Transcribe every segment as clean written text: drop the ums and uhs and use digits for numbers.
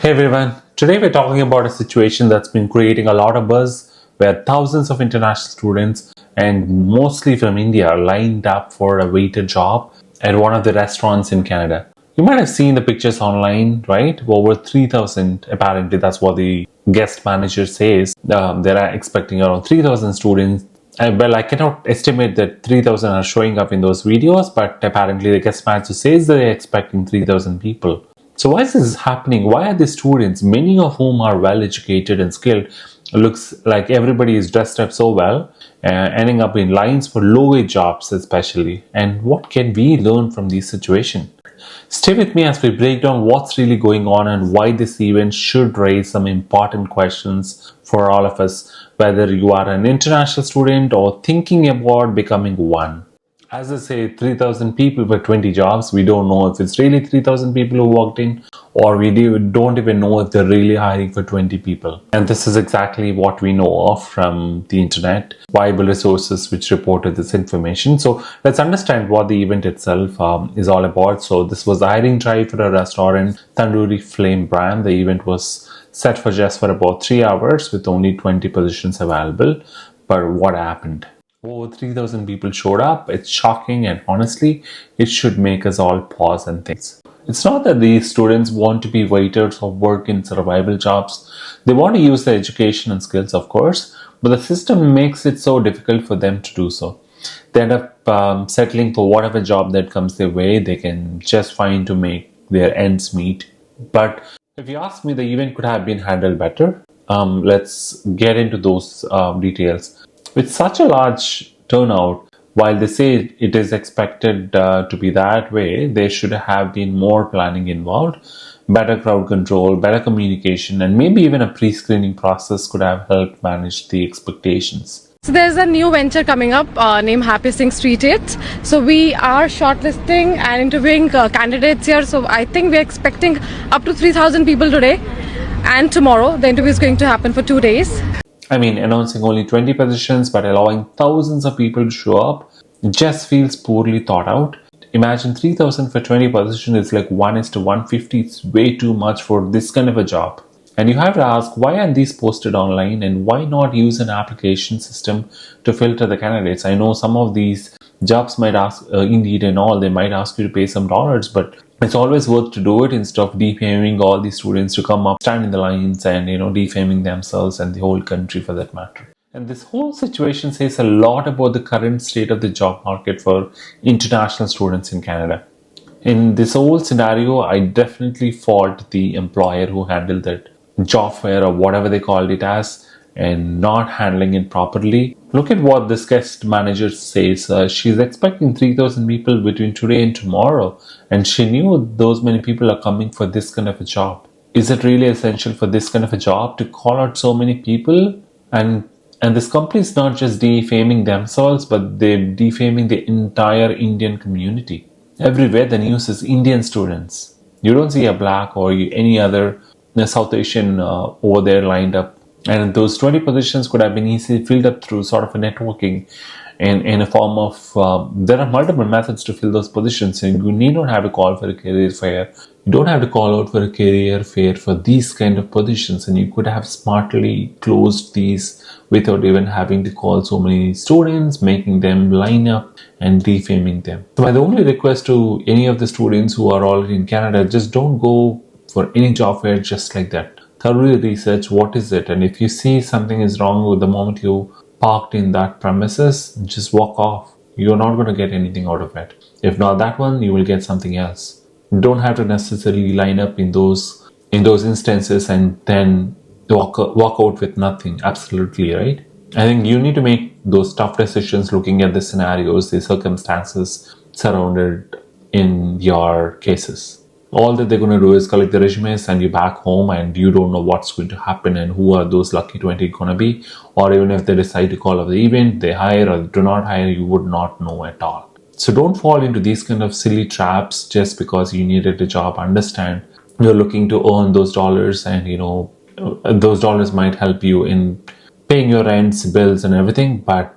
Hey everyone, today we're talking about a situation that's been creating a lot of buzz where thousands of international students and mostly from India are lined up for a waiter job at one of the restaurants in Canada. You might have seen the pictures online, right? Over 3,000, apparently that's what the guest manager says. They're expecting around 3,000 students. Well, I cannot estimate that 3,000 are showing up in those videos, but apparently the guest manager says that they're expecting 3,000 people. So why is this happening? Why are the students, many of whom are well educated and skilled, looks like everybody is dressed up so well, ending up in lines for low wage jobs especially? And what can we learn from this situation? Stay with me as we break down what's really going on and why this event should raise some important questions for all of us, whether you are an international student or thinking about becoming one. As I say, 3,000 people for 20 jobs. We don't know if it's really 3,000 people who walked in, or we don't even know if they're really hiring for 20 people. And this is exactly what we know of from the internet, viable resources which reported this information. So let's understand what the event itself is all about. So this was the hiring drive for a restaurant, Tandoori Flame brand. The event was set for just for about 3 hours with only 20 positions available. But what happened? Over 3,000 people showed up. It's shocking, and honestly, it should make us all pause and think. It's not that these students want to be waiters or work in survival jobs. They want to use their education and skills, of course, but the system makes it so difficult for them to do so. They end up settling for whatever job that comes their way. They can just find to make their ends meet. But if you ask me, the event could have been handled better. Let's get into those details. With such a large turnout, while they say it is expected to be that way, there should have been more planning involved, better crowd control, better communication, and maybe even a pre-screening process could have helped manage the expectations. So there's a new venture coming up named Happy Sing Street Eats. So we are shortlisting and interviewing candidates here. So I think we're expecting up to 3,000 people today and tomorrow. The interview is going to happen for 2 days. I mean, announcing only 20 positions but allowing thousands of people to show up just feels poorly thought out. Imagine 3,000 for 20 positions is like 1:150. It's way too much for this kind of a job. And you have to ask, why aren't these posted online and why not use an application system to filter the candidates? I know some of these jobs might ask, Indeed and all, they might ask you to pay some dollars, but it's always worth to do it instead of defaming all these students to come up, stand in the lines and, defaming themselves and the whole country for that matter. And this whole situation says a lot about the current state of the job market for international students in Canada. In this whole scenario, I definitely fault the employer who handled that job fair or whatever they called it as and not handling it properly. Look at what this guest manager says. She's expecting 3,000 people between today and tomorrow, and she knew those many people are coming for this kind of a job. Is it really essential for this kind of a job to call out so many people? And this company is not just defaming themselves, but they're defaming the entire Indian community. Everywhere the news is Indian students. You don't see a black or any other South Asian over there lined up. And those 20 positions could have been easily filled up through sort of a networking in a form of, there are multiple methods to fill those positions, and you need not have to call for a career fair. You don't have to call out for a career fair for these kind of positions, and you could have smartly closed these without even having to call so many students, making them line up and defaming them. So my only request to any of the students who are already in Canada, just don't go for any job fair just like that. Thoroughly research what is it, and if you see something is wrong with the moment you parked in that premises, just walk off. You're not going to get anything out of it. If not that one, you will get something else. You don't have to necessarily line up in those instances and then walk out with nothing. Absolutely, right? I think you need to make those tough decisions looking at the scenarios, the circumstances surrounded in your cases. All that they're going to do is collect the resumes, send you back home, and you don't know what's going to happen and who are those lucky 20 going to be. Or even if they decide to call off the event, they hire or do not hire, you would not know at all. So don't fall into these kind of silly traps just because you needed a job. Understand you're looking to earn those dollars, and those dollars might help you in paying your rents, bills, and everything. But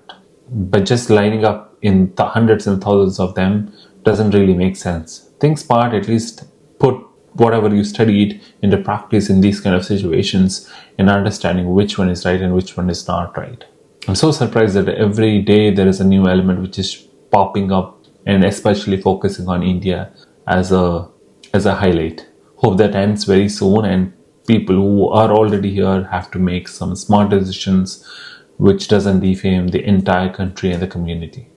just lining up in the hundreds and thousands of them doesn't really make sense. Think smart, at least put whatever you studied into practice in these kind of situations and understanding which one is right and which one is not right. I'm so surprised that every day there is a new element which is popping up, and especially focusing on India as a highlight. Hope that ends very soon and people who are already here have to make some smart decisions which doesn't defame the entire country and the community.